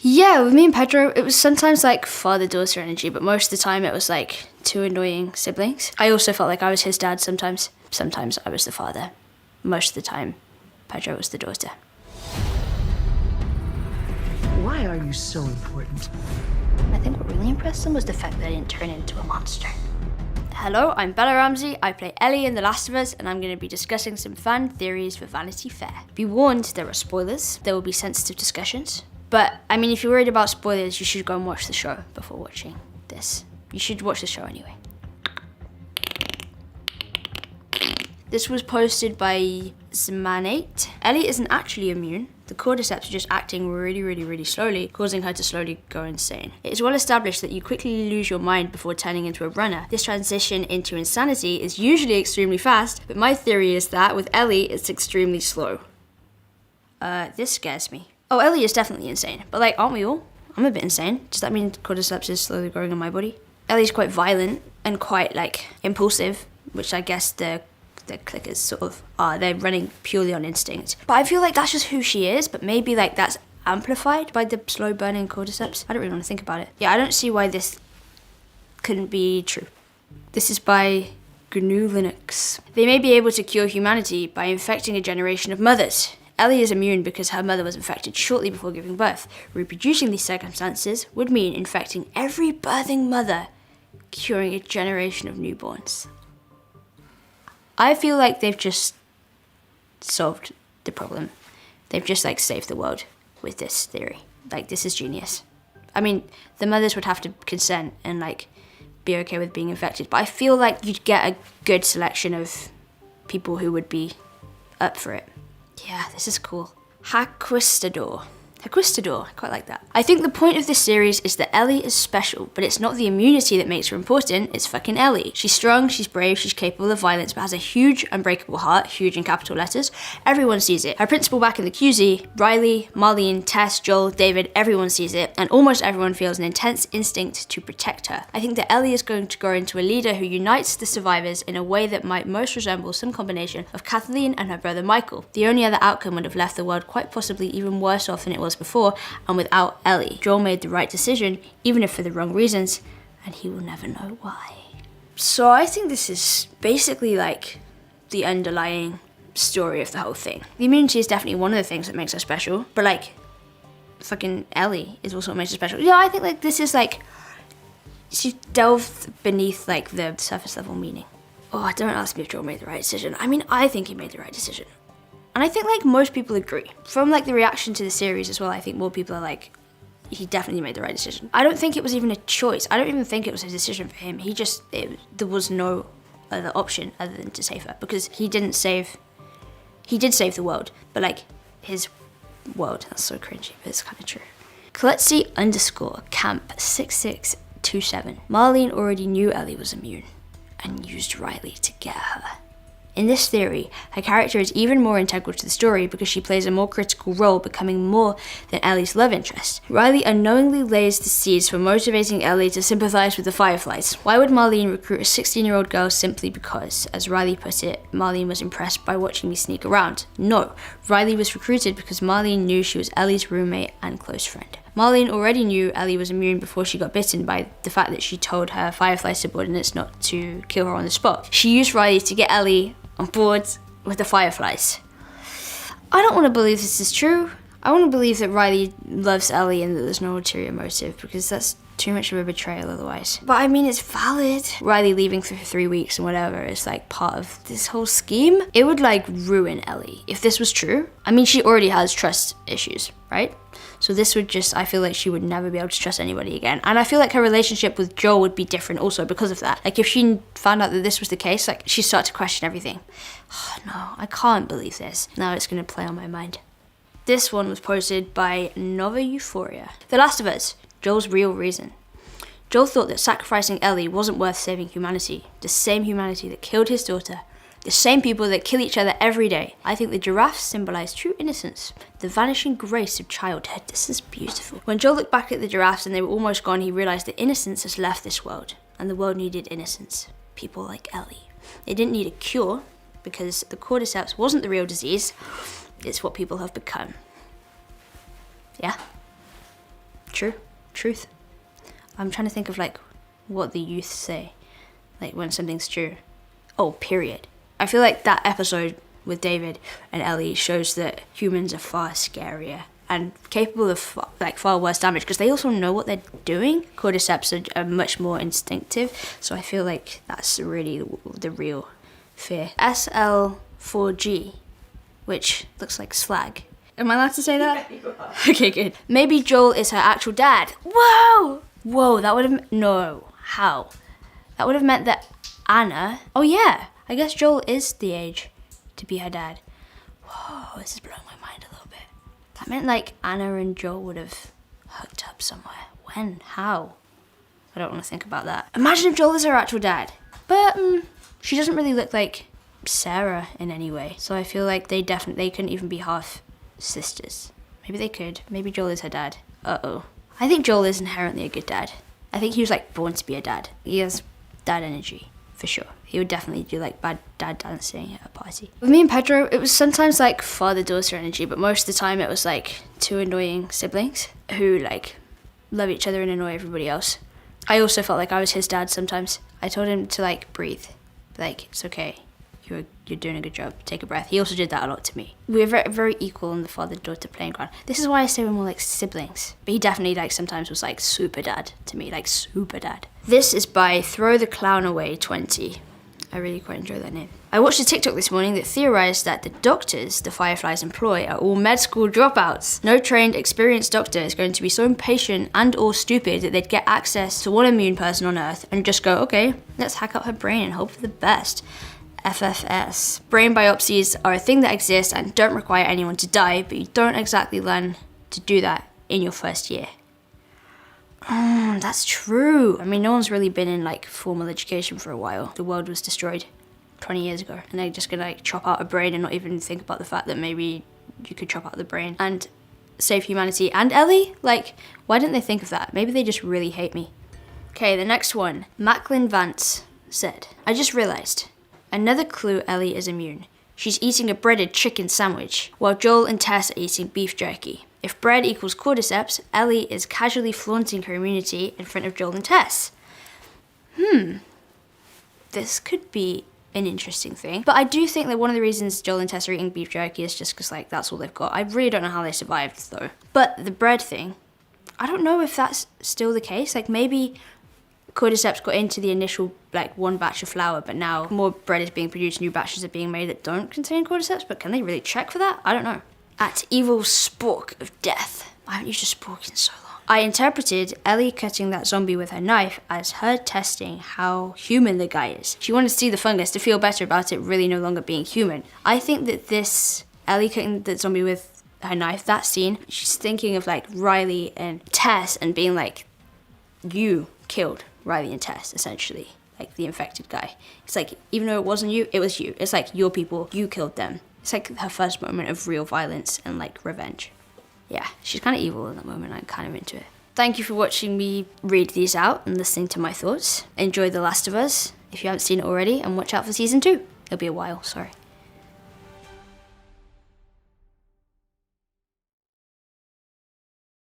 Yeah, with me and Pedro, it was sometimes like father-daughter energy, but most of the time it was like two annoying siblings. I also felt like I was his dad sometimes. Sometimes I was the father. Most of the time, Pedro was the daughter. Why are you so important? I think what really impressed them was the fact that I didn't turn into a monster. Hello, I'm Bella Ramsey. I play Ellie in The Last of Us, and I'm going to be discussing some fan theories for Vanity Fair. Be warned, there are spoilers. There will be sensitive discussions. But, I mean, if you're worried about spoilers, you should go and watch the show before watching this. You should watch the show anyway. This was posted by Zmanate. Ellie isn't actually immune. The cordyceps are just acting really slowly, causing her to slowly go insane. It is well established that you quickly lose your mind before turning into a runner. This transition into insanity is usually extremely fast, but my theory is that with Ellie, it's extremely slow. This scares me. Oh, Ellie is definitely insane, but like, aren't we all? I'm a bit insane. Does that mean cordyceps is slowly growing in my body? Ellie's quite violent and quite like impulsive, which I guess the clickers sort of are. They're running purely on instinct. But I feel like that's just who she is, but maybe like that's amplified by the slow burning cordyceps. I don't really want to think about it. Yeah, I don't see why this couldn't be true. This is by GNU Linux. They may be able to cure humanity by infecting a generation of mothers. Ellie is immune because her mother was infected shortly before giving birth. Reproducing these circumstances would mean infecting every birthing mother, curing a generation of newborns. I feel like they've just solved the problem. They've just like saved the world with this theory. Like, this is genius. I mean, the mothers would have to consent and like be okay with being infected, but I feel like you'd get a good selection of people who would be up for it. Yeah, this is cool. Haquistador, I quite like that. I think the point of this series is that Ellie is special, but it's not the immunity that makes her important, it's fucking Ellie. She's strong, she's brave, she's capable of violence, but has a huge, unbreakable heart, huge in capital letters. Everyone sees it. Her principal back in the QZ, Riley, Marlene, Tess, Joel, David, everyone sees it, and almost everyone feels an intense instinct to protect her. I think that Ellie is going to grow into a leader who unites the survivors in a way that might most resemble some combination of Kathleen and her brother Michael. The only other outcome would have left the world quite possibly even worse off than it was before, and without Ellie. Joel made the right decision, even if for the wrong reasons, and he will never know why. So I think this is basically like the underlying story of the whole thing. The immunity is definitely one of the things that makes her special, but like, fucking Ellie is also what makes her special. Yeah, I think like this is like, she delved beneath like the surface level meaning. Oh, don't ask me if Joel made the right decision. I mean, I think he made the right decision. And I think like most people agree. From like the reaction to the series as well, I think more people are like, he definitely made the right decision. I don't think it was even a choice. I don't even think it was a decision for him. There was no other option other than to save her, because he did save the world, but like his world, that's so cringy, but it's kind of true. Klutzy _camp 6627. Marlene already knew Ellie was immune and used Riley to get her. In this theory, her character is even more integral to the story because she plays a more critical role, becoming more than Ellie's love interest. Riley unknowingly lays the seeds for motivating Ellie to sympathize with the Fireflies. Why would Marlene recruit a 16-year-old girl simply because, as Riley put it, Marlene was impressed by watching me sneak around? No, Riley was recruited because Marlene knew she was Ellie's roommate and close friend. Marlene already knew Ellie was immune before she got bitten by the fact that she told her Firefly subordinates not to kill her on the spot. She used Riley to get Ellie on board with the Fireflies. I don't want to believe this is true. I want to believe that Riley loves Ellie and that there's no ulterior motive, because that's too much of a betrayal otherwise. But I mean, it's valid. Riley leaving for 3 weeks and whatever is like part of this whole scheme. It would like ruin Ellie if this was true. I mean, she already has trust issues, right? So this would just, I feel like she would never be able to trust anybody again. And I feel like her relationship with Joel would be different also because of that. Like if she found out that this was the case, like she'd start to question everything. Oh, no, I can't believe this. Now it's gonna play on my mind. This one was posted by Nova Euphoria. The Last of Us, Joel's real reason. Joel thought that sacrificing Ellie wasn't worth saving humanity. The same humanity that killed his daughter. The same people that kill each other every day. I think the giraffes symbolize true innocence, the vanishing grace of childhood. This is beautiful. When Joel looked back at the giraffes and they were almost gone, he realized that innocence has left this world, and the world needed innocence. People like Ellie. They didn't need a cure, because the cordyceps wasn't the real disease. It's what people have become. Yeah? Truth. I'm trying to think of like what the youth say, like when something's true. Oh, period. I feel like that episode with David and Ellie shows that humans are far scarier and capable of far worse damage because they also know what they're doing. Cordyceps are much more instinctive, so I feel like that's really the real fear. SL4G, which looks like slag. Am I allowed to say that? Okay, good. Maybe Joel is her actual dad. Whoa! That would have... No. How? That would have meant that Anna... Oh, yeah. I guess Joel is the age to be her dad. Whoa, this is blowing my mind a little bit. That meant, like, Anna and Joel would have hooked up somewhere. When? How? I don't want to think about that. Imagine if Joel is her actual dad. But, she doesn't really look like Sarah in any way. So I feel like they couldn't even be half sisters. Maybe they could. Maybe Joel is her dad. Uh-oh. I think Joel is inherently a good dad. I think he was like born to be a dad. He has dad energy, for sure. He would definitely do like bad dad dancing at a party. With me and Pedro, it was sometimes like father-daughter energy, but most of the time it was like two annoying siblings who like love each other and annoy everybody else. I also felt like I was his dad sometimes. I told him to like breathe. Like, it's okay. You're doing a good job. Take a breath. He also did that a lot to me. We were very, very equal on the father-daughter playing ground. This is why I say we're more like siblings. But he definitely like sometimes was like super dad to me, like super dad. This is by Throw the Clown Away 20. I really quite enjoy that name. I watched a TikTok this morning that theorized that the doctors the Fireflies employ are all med school dropouts. No trained, experienced doctor is going to be so impatient and or stupid that they'd get access to one immune person on Earth and just go, okay, let's hack up her brain and hope for the best. FFS. Brain biopsies are a thing that exists and don't require anyone to die, but you don't exactly learn to do that in your first year. That's true. I mean, no one's really been in like formal education for a while. The world was destroyed 20 years ago, and they're just gonna like chop out a brain and not even think about the fact that maybe you could chop out the brain and save humanity and Ellie. Like, why didn't they think of that? Maybe they just really hate me. Okay, the next one. Macklin Vance said, I just realized. Another clue Ellie is immune. She's eating a breaded chicken sandwich, while Joel and Tess are eating beef jerky. If bread equals cordyceps, Ellie is casually flaunting her immunity in front of Joel and Tess. This could be an interesting thing. But I do think that one of the reasons Joel and Tess are eating beef jerky is just because like that's all they've got. I really don't know how they survived though. But the bread thing, I don't know if that's still the case. Like maybe cordyceps got into the initial like one batch of flour, but now more bread is being produced, new batches are being made that don't contain cordyceps, but can they really check for that? I don't know. At Evil Spork of Death. I haven't used a spork in so long. I interpreted Ellie cutting that zombie with her knife as her testing how human the guy is. She wanted to see the fungus to feel better about it really no longer being human. I think that this Ellie cutting the zombie with her knife, that scene, she's thinking of like Riley and Tess and being like, you killed Riley and Tess, essentially. Like the infected guy. It's like, even though it wasn't you, it was you. It's like your people, you killed them. It's like her first moment of real violence and like revenge. Yeah, she's kind of evil in that moment. I'm kind of into it. Thank you for watching me read these out and listening to my thoughts. Enjoy The Last of Us if you haven't seen it already, and watch out for season 2. It'll be a while, sorry.